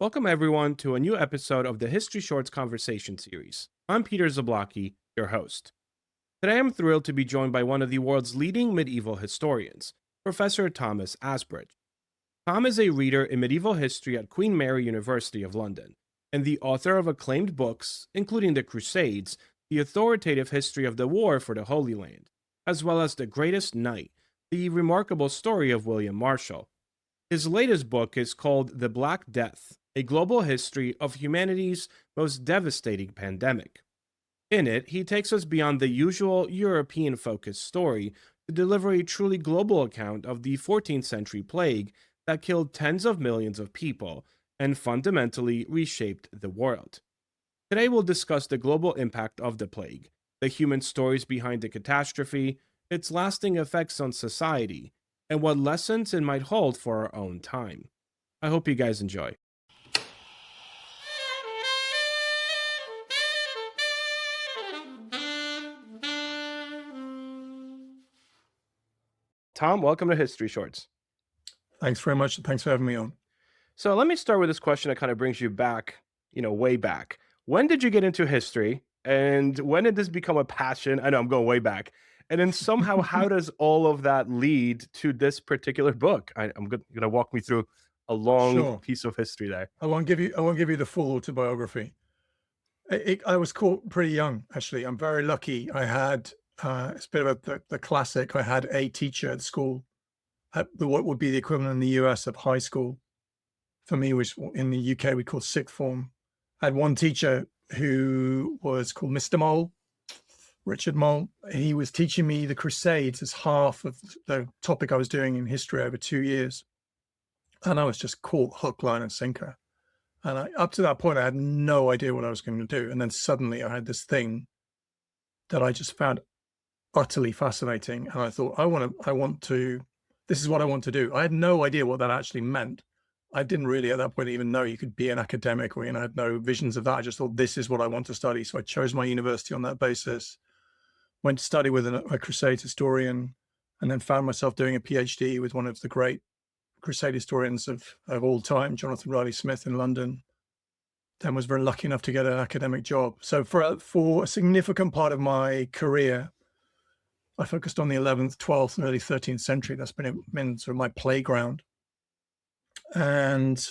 Welcome, everyone, to a new episode of the History Shorts Conversation Series. I'm Peter Zablocki, your host. Today, I'm thrilled to be joined by one of the world's leading medieval historians, Professor Thomas Asbridge. Tom is a reader in medieval history at Queen Mary University of London, and the author of acclaimed books, including The Crusades, the authoritative history of the war for the Holy Land, as well as The Greatest Knight, the remarkable story of William Marshall. His latest book is called The Black Death, a global history of humanity's most devastating pandemic. In it, he takes us beyond the usual European focused story to deliver a truly global account of the 14th century plague that killed tens of millions of people and fundamentally reshaped the world. Today, we'll discuss the global impact of the plague, the human stories behind the catastrophe, its lasting effects on society, and what lessons it might hold for our own time. I hope you guys enjoy. Tom, welcome to History Shorts. Thanks very much. Thanks for having me on. So let me start with this question that kind of brings you back, way back. When did you get into history? And when did this become a passion? I know I'm going way back. And then somehow, how does all of that lead to this particular book? I'm going to walk me through a long Sure. piece of history there. I won't give you the full autobiography. I was caught pretty young, actually. I'm very lucky. I had it's a bit of the classic. I had a teacher at school at what would be the equivalent in the US of high school. For me, which in the UK we call sixth form. I had one teacher who was called Mr. Mole, Richard Mole. He was teaching me the Crusades as half of the topic I was doing in history over 2 years. And I was just caught hook, line, and sinker. And up to that point, I had no idea what I was going to do. And then suddenly I had this thing that I just found utterly fascinating. And I thought, this is what I want to do. I had no idea what that actually meant. I didn't really at that point even know you could be an academic, or, I had no visions of that. I just thought, this is what I want to study. So I chose my university on that basis, went to study with a Crusade historian, and then found myself doing a PhD with one of the great Crusade historians of all time, Jonathan Riley Smith in London. Then was very lucky enough to get an academic job. So for a significant part of my career, I focused on the 11th, 12th, and early 13th century. That's been sort of my playground. And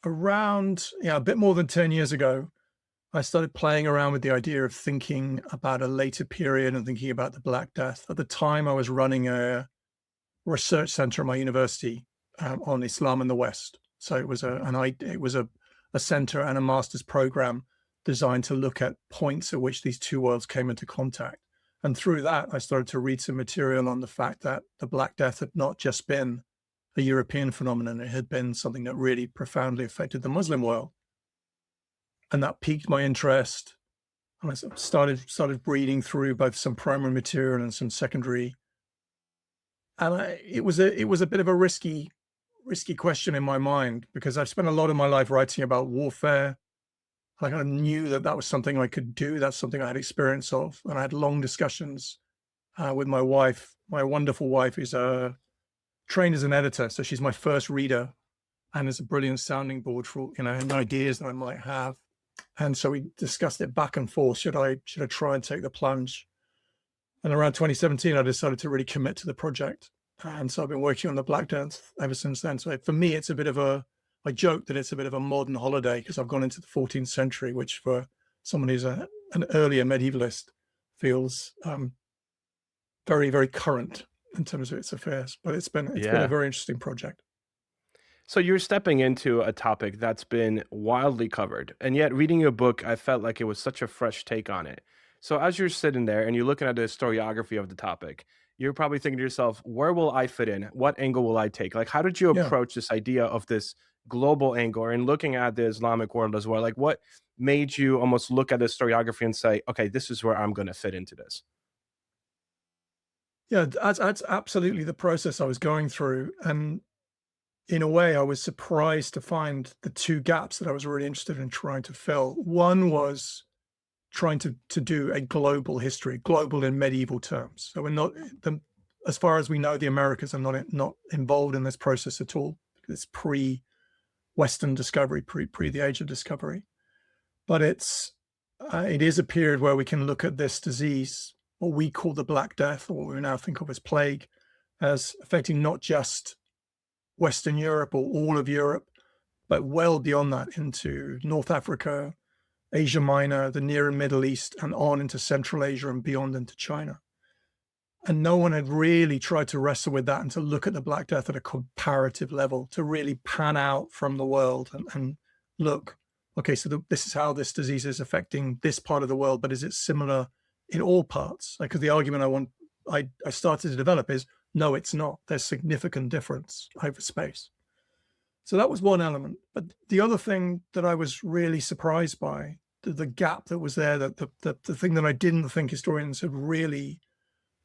around, a bit more than 10 years ago, I started playing around with the idea of thinking about a later period and thinking about the Black Death. At the time, I was running a research center at my university on Islam in the West. So it was a center and a master's program designed to look at points at which these two worlds came into contact. And through that, I started to read some material on the fact that the Black Death had not just been a European phenomenon. It had been something that really profoundly affected the Muslim world. And that piqued my interest. And I started reading through both some primary material and some secondary. And it was a bit of a risky question in my mind, because I've spent a lot of my life writing about warfare. I kind of knew that was something I could do. That's something I had experience of. And I had long discussions with my wife, my wonderful wife, who's trained as an editor. So she's my first reader and is a brilliant sounding board for, any ideas that I might have. And so we discussed it back and forth. Should I try and take the plunge? And around 2017, I decided to really commit to the project. And so I've been working on the Black Death ever since then. So for me, I joke that it's a bit of a modern holiday, because I've gone into the 14th century, which for someone who's an earlier medievalist feels very, very current in terms of its affairs. But it's been a very interesting project. So you're stepping into a topic that's been wildly covered, and yet reading your book, I felt like it was such a fresh take on it. So as you're sitting there and you're looking at the historiography of the topic, you're probably thinking to yourself, where will I fit in? What angle will I take? Like, how did you Yeah. approach this idea of this global angle and looking at the Islamic world as well? Like, what made you almost look at the historiography and say, okay, this is where I'm going to fit into this? Yeah, that's absolutely the process I was going through. And in a way, I was surprised to find the two gaps that I was really interested in trying to fill. One was trying to do a global history, global in medieval terms. So we're not, as far as we know, the Americas are not involved in this process at all. It's Western discovery, pre the age of discovery. But it is a period where we can look at this disease, what we call the Black Death, or what we now think of as plague, as affecting not just Western Europe or all of Europe, but well beyond that into North Africa, Asia Minor, the Near and Middle East, and on into Central Asia and beyond into China. And no one had really tried to wrestle with that and to look at the Black Death at a comparative level, to really pan out from the world and look, okay, so this is how this disease is affecting this part of the world, but is it similar in all parts? Because the argument I started to develop is, no, it's not. There's significant difference over space. So that was one element. But the other thing that I was really surprised by, the gap that was there, that the thing that I didn't think historians had really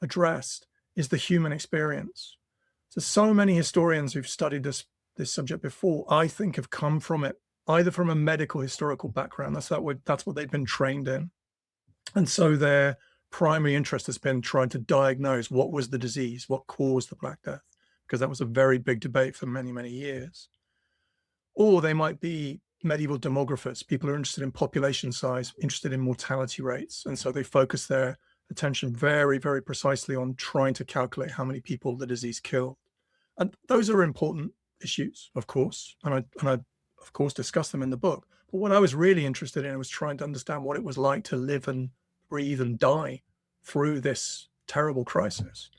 addressed, is the human experience. So many historians who've studied this subject before, I think, have come from it, either from a medical historical background, that's what they've been trained in. And so their primary interest has been trying to diagnose what was the disease, what caused the Black Death, because that was a very big debate for many, many years. Or they might be medieval demographers, people who are interested in population size, interested in mortality rates. And so they focus their attention very, very precisely on trying to calculate how many people the disease killed. And those are important issues, of course. And I of course, discuss them in the book. But what I was really interested in was trying to understand what it was like to live and breathe and die through this terrible crisis.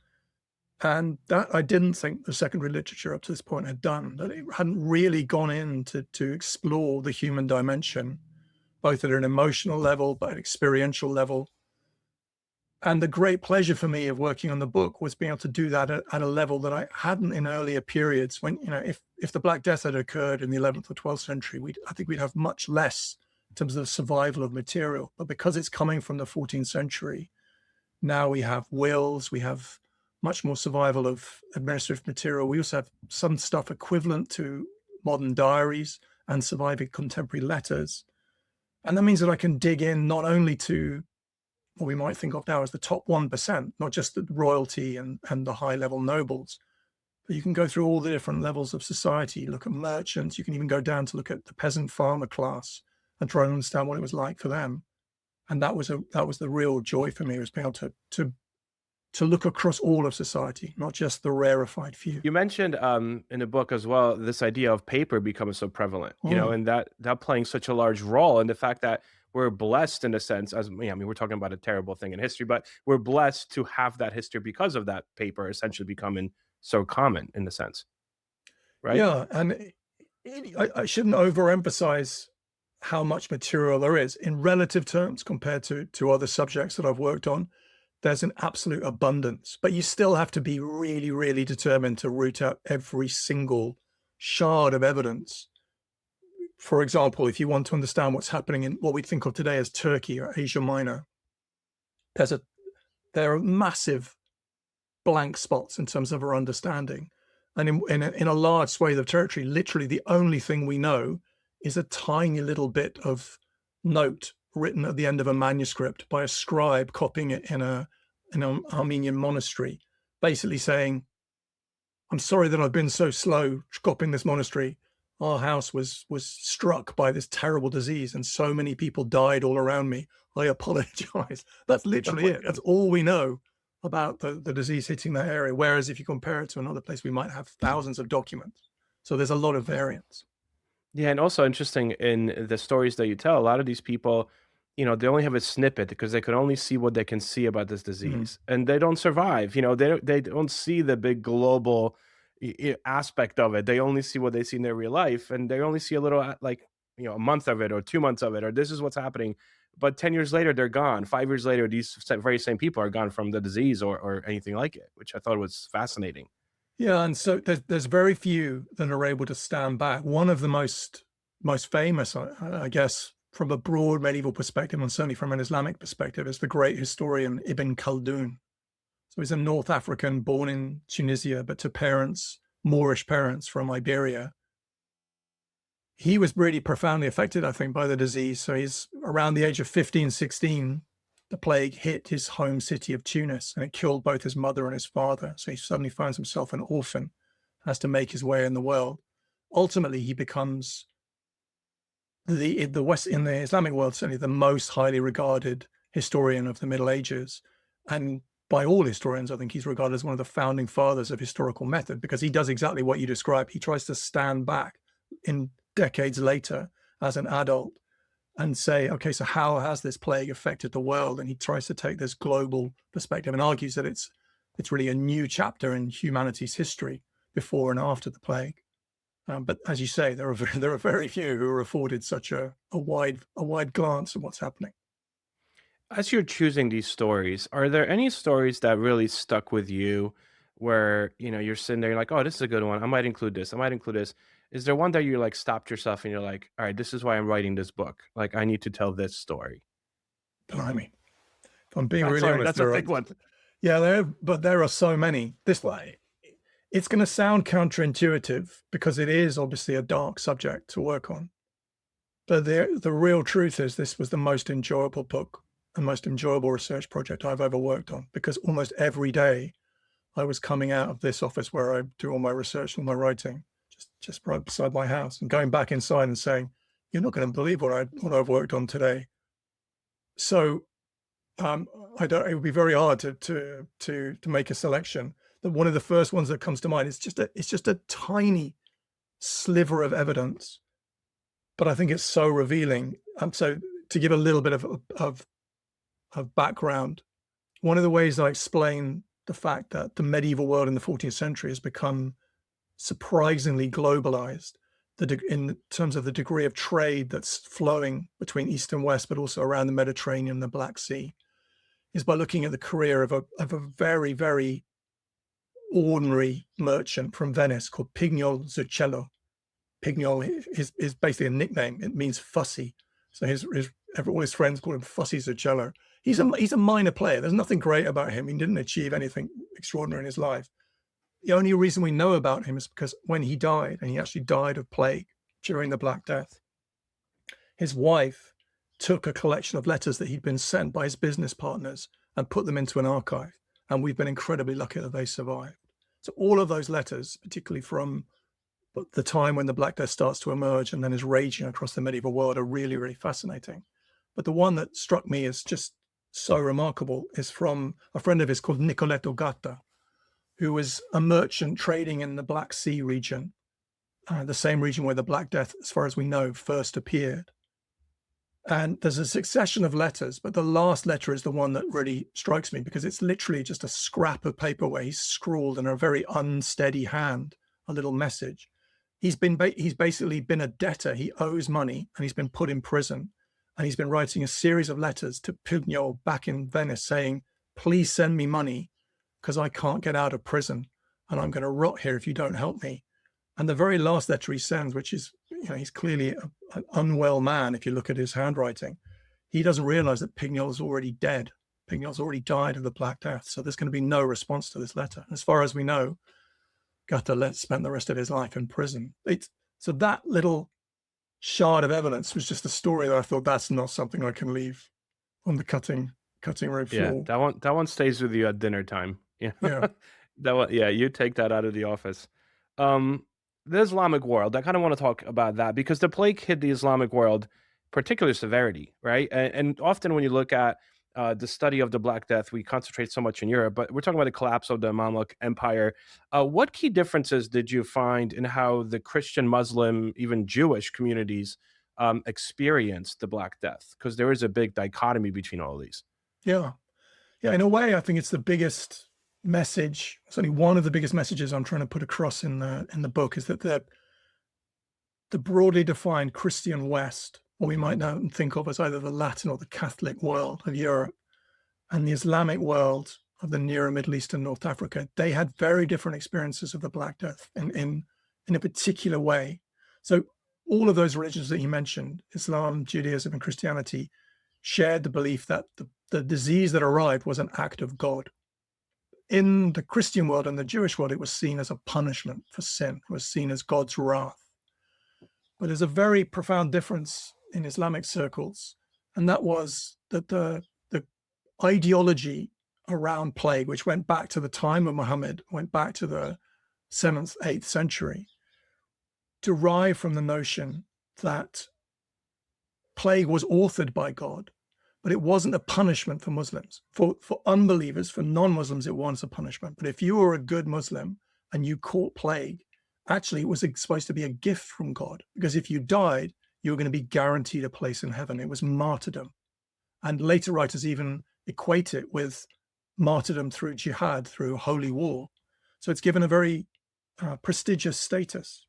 And that I didn't think the secondary literature up to this point had done, that it hadn't really gone in to explore the human dimension, both at an emotional level, but at an experiential level. And the great pleasure for me of working on the book was being able to do that at a level that I hadn't in earlier periods when, if the Black Death had occurred in the 11th or 12th century, I think we'd have much less in terms of the survival of material. But because it's coming from the 14th century, now we have wills, we have much more survival of administrative material. We also have some stuff equivalent to modern diaries and surviving contemporary letters. And that means that I can dig in not only to what we might think of now as the top 1%, not just the royalty and the high level nobles, but you can go through all the different levels of society, look at merchants, you can even go down to look at the peasant farmer class and try and understand what it was like for them. And that was the real joy for me, was being able to look across all of society, not just the rarefied few. You mentioned in the book as well this idea of paper becoming so prevalent, and that playing such a large role, and the fact that we're blessed in a sense, we're talking about a terrible thing in history, but we're blessed to have that history because of that paper essentially becoming so common in the sense, right? Yeah, and I shouldn't overemphasize how much material there is in relative terms compared to other subjects that I've worked on. There's an absolute abundance, but you still have to be really, really determined to root out every single shard of evidence. For example, if you want to understand what's happening in what we think of today as Turkey or Asia Minor, there are massive blank spots in terms of our understanding. And in a large swathe of territory, literally the only thing we know is a tiny little bit of note written at the end of a manuscript by a scribe copying it in an Armenian monastery, basically saying, "I'm sorry that I've been so slow copying this monastery. Our house was struck by this terrible disease and so many people died all around me. I apologize." That's literally it. That's all we know about the disease hitting that area. Whereas if you compare it to another place, we might have thousands of documents. So there's a lot of variance. Yeah, and also interesting in the stories that you tell, a lot of these people, they only have a snippet because they can only see what they can see about this disease, and they don't survive. They don't see the big global aspect of it. They only see what they see in their real life, and they only see a little, like, a month of it or 2 months of it, or this is what's happening. But 10 years later, they're gone. 5 years later, these very same people are gone from the disease or anything like it, which I thought was fascinating. Yeah, and so there's very few that are able to stand back. One of the most famous, I guess, from a broad medieval perspective, and certainly from an Islamic perspective, is the great historian Ibn Khaldun. So he's a North African born in Tunisia, but to Moorish parents from Iberia. He was really profoundly affected, I think, by the disease. So he's around the age of 15, 16. The plague hit his home city of Tunis, and it killed both his mother and his father. So he suddenly finds himself an orphan, has to make his way in the world. ultimately he becomes the West in the Islamic world, certainly the most highly regarded historian of the Middle Ages, and by all historians, I think he's regarded as one of the founding fathers of historical method because he does exactly what you described. He tries to stand back in decades later as an adult and say, okay, so how has this plague affected the world? And he tries to take this global perspective and argues that it's really a new chapter in humanity's history before and after the plague. But as you say, there are very few who are afforded such a wide glance at what's happening. As you're choosing these stories, are there any stories that really stuck with you where, you're sitting there, you're like, oh, this is a good one. I might include this. I might include this. Is there one that you like stopped yourself and you're like, all right, this is why I'm writing this book. Like, I need to tell this story. Blimey, if I'm being really Sorry, honest, that's a there are big one. yeah, there are so many. This way, it's going to sound counterintuitive because it is obviously a dark subject to work on. But the real truth is this was the most enjoyable book and most enjoyable research project I've ever worked on because almost every day I was coming out of this office where I do all my research, all my writing, just right beside my house and going back inside and saying, "You're not going to believe what I've worked on today." So I don't. It would be very hard to make a selection. One of the first ones that comes to mind is just a tiny sliver of evidence, but I think it's so revealing. So to give a little bit of background, one of the ways I explain the fact that the medieval world in the 14th century has become surprisingly globalized, in terms of the degree of trade that's flowing between East and West, but also around the Mediterranean and the Black Sea, is by looking at the career of a very, very ordinary merchant from Venice called Pignol Zucchello. Pignol is basically a nickname. It means fussy. So all his friends call him Fussy Zucchello. He's a minor player. There's nothing great about him. He didn't achieve anything extraordinary in his life. The only reason we know about him is because when he died, and he actually died of plague during the Black Death, his wife took a collection of letters that he'd been sent by his business partners and put them into an archive. And we've been incredibly lucky that they survived. So all of those letters, particularly from the time when the Black Death starts to emerge and then is raging across the medieval world, are really, really fascinating. But the one that struck me as just so remarkable is from a friend of his called Nicoletto Gatta, who was a merchant trading in the Black Sea region, the same region where the Black Death, as far as we know, first appeared. And there's a succession of letters, but the last letter is the one that really strikes me because it's literally just a scrap of paper where he's scrawled in a very unsteady hand a little message. He's basically been a debtor. He owes money and he's been put in prison. And he's been writing a series of letters to Pignol back in Venice saying, please send me money because I can't get out of prison and I'm going to rot here if you don't help me. And the very last letter he sends, which is, he's clearly an unwell man if you look at his handwriting, he doesn't realize that Pignol's already dead. Pignol's already died of the Black Death. So there's going to be no response to this letter. And as far as we know, Gatta spent the rest of his life in prison. So that little shard of evidence was just a story that I thought that's not something I can leave on the cutting room Yeah, floor. that one stays with you at dinner time. Yeah. Yeah. That one, yeah, you take that out of the office. Um, the Islamic world, I kind of want to talk about that because the plague hit the Islamic world particular severity, right? And often when you look at the study of the Black Death, we concentrate so much in Europe, but we're talking about the collapse of the Mamluk Empire. What key differences did you find in how the Christian, Muslim, even Jewish communities experienced the Black Death? Because there is a big dichotomy between all of these. Yeah. Yeah. In a way, I think it's the biggest message. It's only one of the biggest messages I'm trying to put across in the book is that the broadly defined Christian West, what we might now think of as either the Latin or the Catholic world of Europe, and the Islamic world of the Near and Middle East and North Africa, they had very different experiences of the Black Death in a particular way. So all of those religions that you mentioned, Islam, Judaism, and Christianity, shared the belief that the disease that arrived was an act of God. In the Christian world and the Jewish world, it was seen as a punishment for sin. It was seen as God's wrath. But there's a very profound difference in Islamic circles, and that was that the ideology around plague, which went back to the time of Muhammad, went back to the 7th, 8th century, derive from the notion that plague was authored by God, but it wasn't a punishment for Muslims. For unbelievers, for non-Muslims, it was a punishment. But if you were a good Muslim and you caught plague, actually it was supposed to be a gift from God, because if you died, you were going to be guaranteed a place in heaven. It was martyrdom. And later writers even equate it with martyrdom through jihad, through holy war. So it's given a very prestigious status.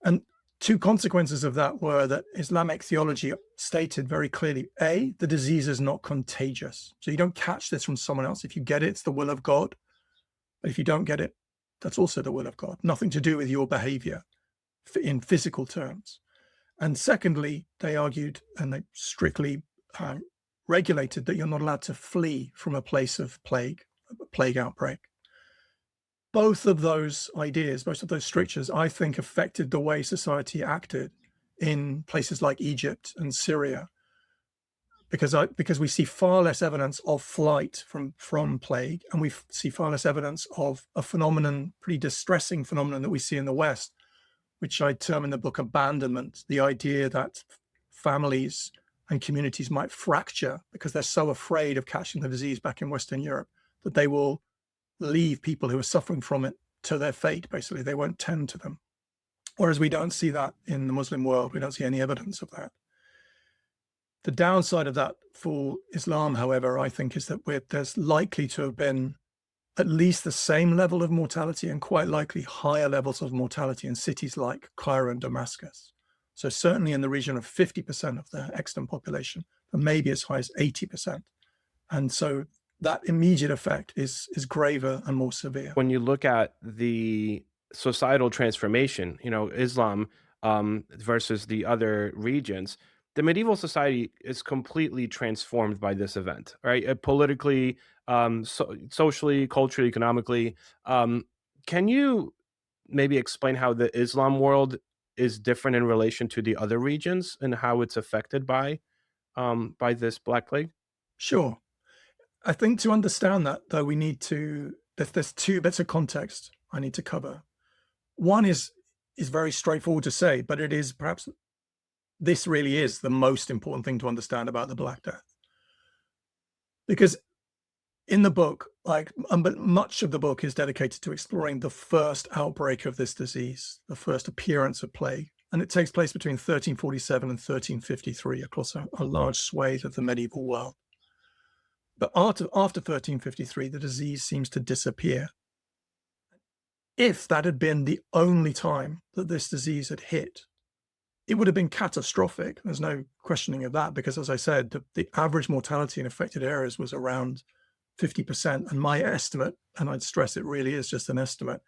And two consequences of that were that Islamic theology stated very clearly, A, the disease is not contagious. So you don't catch this from someone else. If you get it, it's the will of God. But if you don't get it, that's also the will of God. Nothing to do with your behavior in physical terms. And secondly, they argued, and they strictly regulated, that you're not allowed to flee from a place of plague, a plague outbreak. Both of those ideas, both of those strictures, I think affected the way society acted in places like Egypt and Syria, because we see far less evidence of flight from plague, and we see far less evidence of a phenomenon, pretty distressing phenomenon that we see in the West, which I term in the book abandonment, the idea that families and communities might fracture because they're so afraid of catching the disease back in Western Europe that they will leave people who are suffering from it to their fate. Basically, they won't tend to them. Whereas we don't see that in the Muslim world. We don't see any evidence of that. The downside of that for Islam, however, I think, is that there's likely to have been at least the same level of mortality, and quite likely higher levels of mortality in cities like Cairo and Damascus. So certainly in the region of 50% of the extant population, but maybe as high as 80%. And so that immediate effect is graver and more severe. When you look at the societal transformation, Islam versus the other regions, the medieval society is completely transformed by this event, right? Politically, socially, culturally, economically. Can you maybe explain how the Islam world is different in relation to the other regions and how it's affected by this Black Plague? Sure. I think to understand that, though, there's two bits of context I need to cover. One is very straightforward to say, but it is perhaps, this really is the most important thing to understand about the Black Death. Because in the book, but much of the book is dedicated to exploring the first outbreak of this disease, the first appearance of plague. And it takes place between 1347 and 1353 across a large swathe of the medieval world. But after 1353, the disease seems to disappear. If that had been the only time that this disease had hit, it would have been catastrophic. There's no questioning of that, because, as I said, the average mortality in affected areas was around 50%. And my estimate, and I'd stress it really is just an estimate,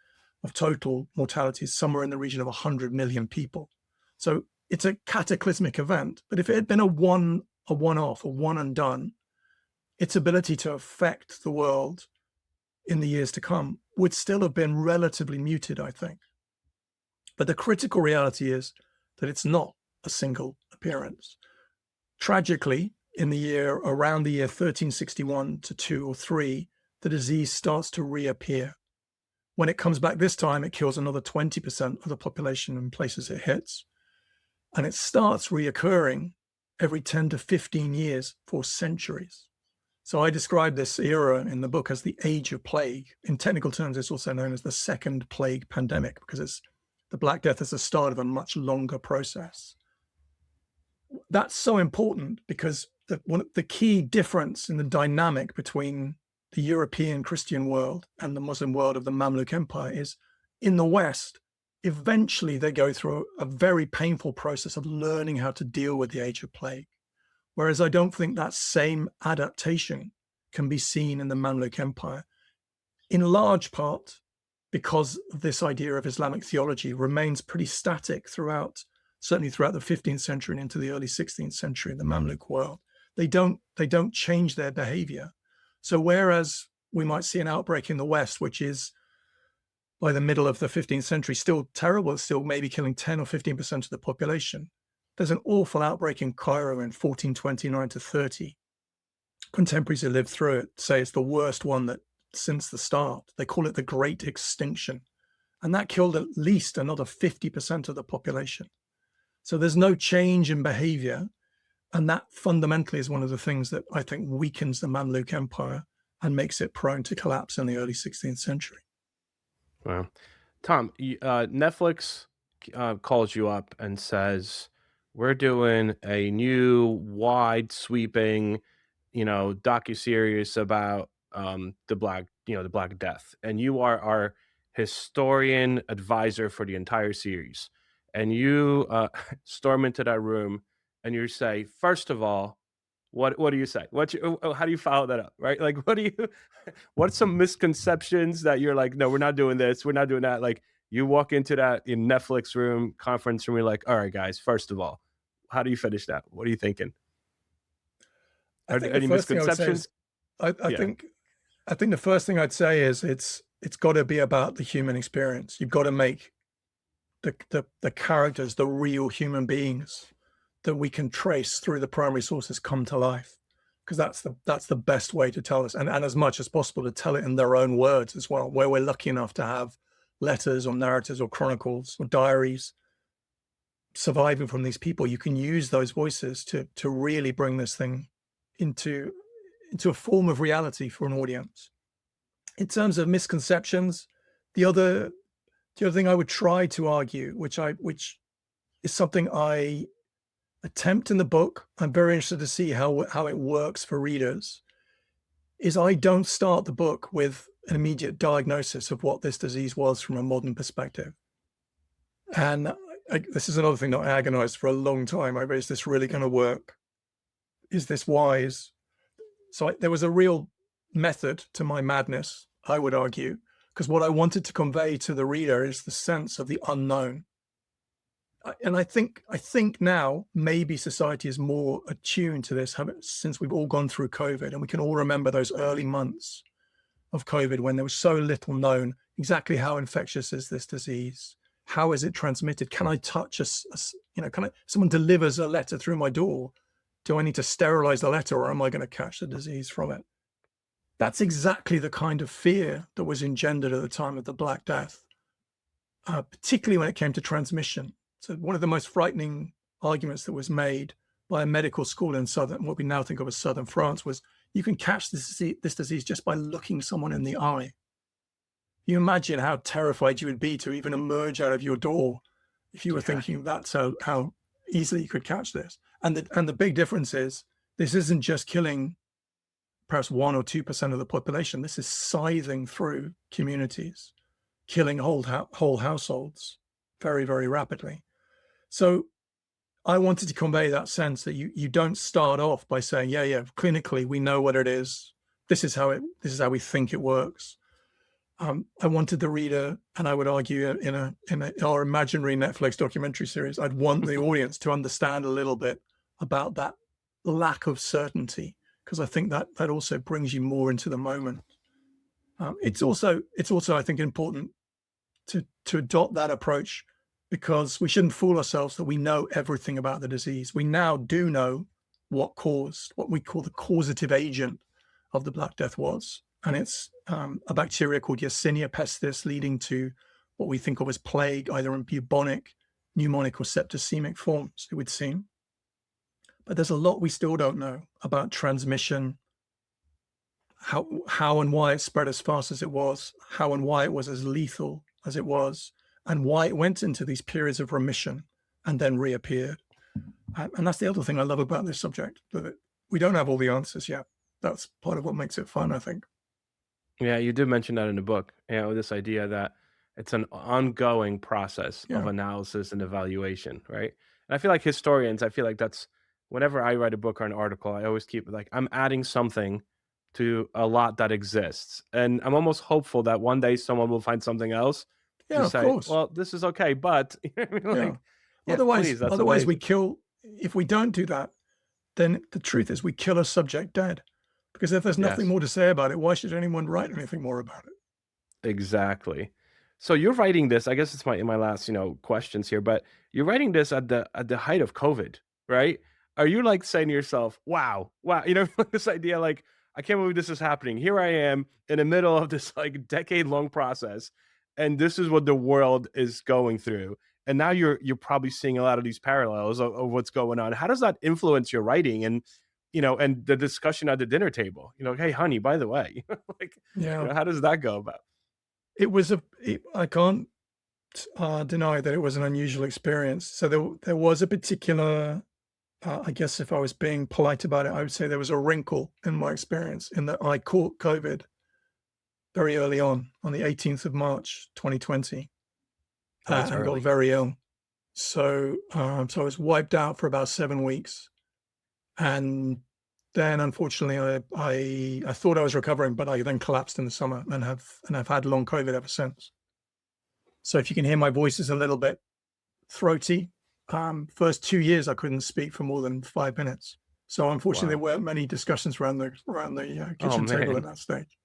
of total mortality is somewhere in the region of 100 million people. So it's a cataclysmic event. But if it had been a one-off, a one and done, its ability to affect the world in the years to come would still have been relatively muted, I think. But the critical reality is that it's not a single appearance. Tragically, around the year 1361 to 2 or 3, the disease starts to reappear. When it comes back this time, it kills another 20% of the population in places it hits. And it starts reoccurring every 10 to 15 years for centuries. So I describe this era in the book as the Age of Plague. In technical terms, it's also known as the Second Plague Pandemic, because the Black Death is the start of a much longer process. That's so important because the key difference in the dynamic between the European Christian world and the Muslim world of the Mamluk Empire is, in the West, eventually they go through a very painful process of learning how to deal with the Age of Plague. Whereas I don't think that same adaptation can be seen in the Mamluk Empire, in large part because this idea of Islamic theology remains pretty static certainly throughout the 15th century and into the early 16th century in the Mamluk world. They don't change their behavior. So whereas we might see an outbreak in the West, which is by the middle of the 15th century still terrible, it's still maybe killing 10 or 15% of the population, there's an awful outbreak in Cairo in 1429 to 30. Contemporaries who lived through it say it's the worst one that since the start. They call it the Great Extinction. and that killed at least another 50% of the population. So there's no change in behavior. And that fundamentally is one of the things that I think weakens the Mamluk Empire and makes it prone to collapse in the early 16th century. Wow. Tom, Netflix calls you up and says, "We're doing a new wide sweeping, docu-series about the Black Death, and you are our historian advisor for the entire series." And you storm into that room and you say, first of all, what do you say? How do you follow that up? Right? Like, what do you what's some misconceptions that you're like, no, we're not doing this, we're not doing that? Like, you walk into that in Netflix room, conference room, you're like, all right, guys, first of all, how do you finish that? What are you thinking? I Are there think the any first thing I would say is misconceptions? I, I Yeah. think I think the first thing I'd say is it's got to be about the human experience. You've got to make the characters, the real human beings that we can trace through the primary sources come to life, because that's the best way to tell us, and as much as possible to tell it in their own words as well, where we're lucky enough to have letters or narratives or chronicles or diaries surviving from these people. You can use those voices to really bring this thing into into a form of reality for an audience. In terms of misconceptions, the other the other thing I would try to argue, which is something I attempt in the book, I'm very interested to see how it works for readers, is I don't start the book with an immediate diagnosis of what this disease was from a modern perspective. And this is another thing that I agonized for a long time over: is this really going to work? Is this wise? So there was a real method to my madness, I would argue, because what I wanted to convey to the reader is the sense of the unknown. And I think now maybe society is more attuned to this, since we've all gone through COVID, and we can all remember those early months of COVID when there was so little known. Exactly how infectious is this disease? How is it transmitted? Can I touch can someone delivers a letter through my door? Do I need to sterilize the letter, or am I going to catch the disease from it? That's exactly the kind of fear that was engendered at the time of the Black Death, particularly when it came to transmission. So one of the most frightening arguments that was made by a medical school in what we now think of as southern France, was you can catch this disease just by looking someone in the eye. You imagine how terrified you would be to even emerge out of your door if you were Yeah. thinking that's how easily you could catch this. And the big difference is, this isn't just killing perhaps 1 or 2% of the population. This is scything through communities, killing whole households very, very rapidly. So I wanted to convey that sense that you don't start off by saying, yeah, clinically we know what it is. This is how we think it works. I wanted the reader, and I would argue in our imaginary Netflix documentary series, I'd want the audience to understand a little bit about that lack of certainty, because I think that also brings you more into the moment. It's also I think important to adopt that approach, because we shouldn't fool ourselves that we know everything about the disease. We now do know what we call the causative agent of the Black Death was, and it's a bacteria called Yersinia pestis, leading to what we think of as plague, either in bubonic, pneumonic, or septicemic forms, it would seem. But there's a lot we still don't know about transmission, how and why it spread as fast as it was, how and why it was as lethal as it was, and why it went into these periods of remission and then reappeared. And that's the other thing I love about this subject, that we don't have all the answers yet. That's part of what makes it fun, I think. Yeah, you did mention that in the book. This idea that it's an ongoing process of Yeah. analysis and evaluation, right? And I feel like historians, I feel like that's whenever I write a book or an article, I always keep like I'm adding something to a lot that exists. And I'm almost hopeful that one day someone will find something else to Yeah, of say, course. well, this is okay, but you know what I mean? Yeah. Like, yes, Otherwise, please, that's otherwise we amazing. kill. If we don't do that, then the truth is we kill a subject dead. Because if there's nothing Yes. more to say about it, why should anyone write anything more about it? Exactly. So you're writing this, I guess it's my last, questions here, but you're writing this at the height of COVID, right? Are you like saying to yourself, wow, wow, this idea like I can't believe this is happening. Here I am in the middle of this like decade long process. and this is what the world is going through. And now you're probably seeing a lot of these parallels of what's going on. How does that influence your writing and and the discussion at the dinner table? Hey, honey, by the way, like, Yeah. how does that go about? I can't deny that it was an unusual experience. So there was a particular, I guess if I was being polite about it, I would say there was a wrinkle in my experience in that I caught COVID very early on the 18th of March, 2020, Oh, that's and got early. very ill. So I was wiped out for about 7 weeks, and then unfortunately I thought I was recovering, but I then collapsed in the summer and I've had long COVID ever since. So if you can hear my voice is a little bit throaty. First 2 years I couldn't speak for more than 5 minutes. So unfortunately there Wow. weren't many discussions around the Oh kitchen table at man. that stage,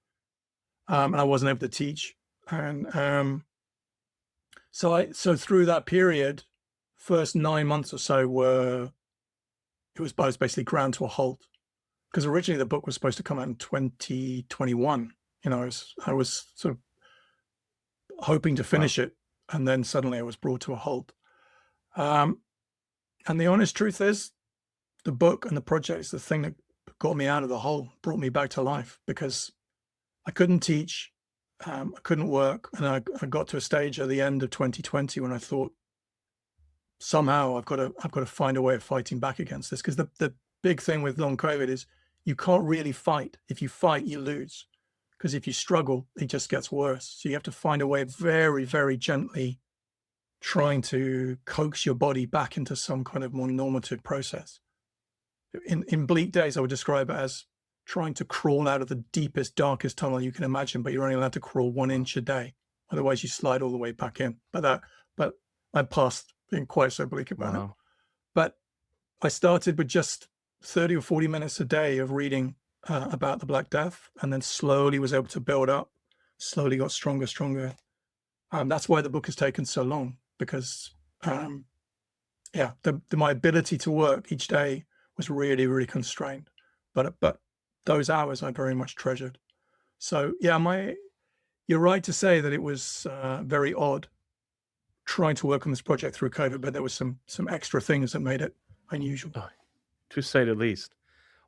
and I wasn't able to teach. And so through that period, first 9 months or so were I was basically ground to a halt because originally the book was supposed to come out in 2021. I was sort of hoping to Wow. finish it, and then suddenly I was brought to a halt. Um, and the honest truth is, the book and the project is the thing that got me out of the hole, brought me back to life because I couldn't teach, I couldn't work, and I got to a stage at the end of 2020 when I thought somehow I've got to find a way of fighting back against this because the big thing with long COVID is you can't really fight. If you fight, you lose because if you struggle, it just gets worse. So you have to find a way of very, very gently trying to coax your body back into some kind of more normative process. In bleak days, I would describe it as trying to crawl out of the deepest, darkest tunnel you can imagine, but you're only allowed to crawl 1 inch a day. Otherwise, you slide all the way back in. But I passed being quite so bleak about it. Wow. But I started with just 30 or 40 minutes a day of reading about the Black Death, and then slowly was able to build up, slowly got stronger, stronger. That's why the book has taken so long because, yeah, my ability to work each day was really, really constrained. But those hours I very much treasured. So yeah, you're right to say that it was very odd trying to work on this project through COVID, but there was some extra things that made it unusual. Oh, to say the least.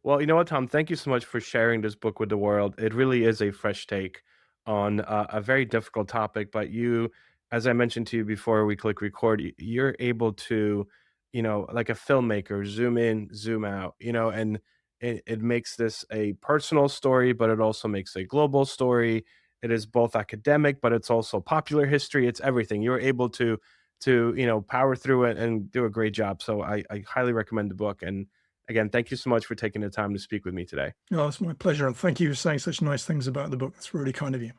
Well, you know what, Tom? Thank you so much for sharing this book with the world. It really is a fresh take on a very difficult topic. But you, as I mentioned to you before we click record, you're able to, like a filmmaker, zoom in, zoom out, and it makes this a personal story, but it also makes a global story. It is both academic, but it's also popular history. It's everything. You're able to power through it and do a great job. So I highly recommend the book. And again, thank you so much for taking the time to speak with me today. Oh, it's my pleasure. And thank you for saying such nice things about the book. That's really kind of you.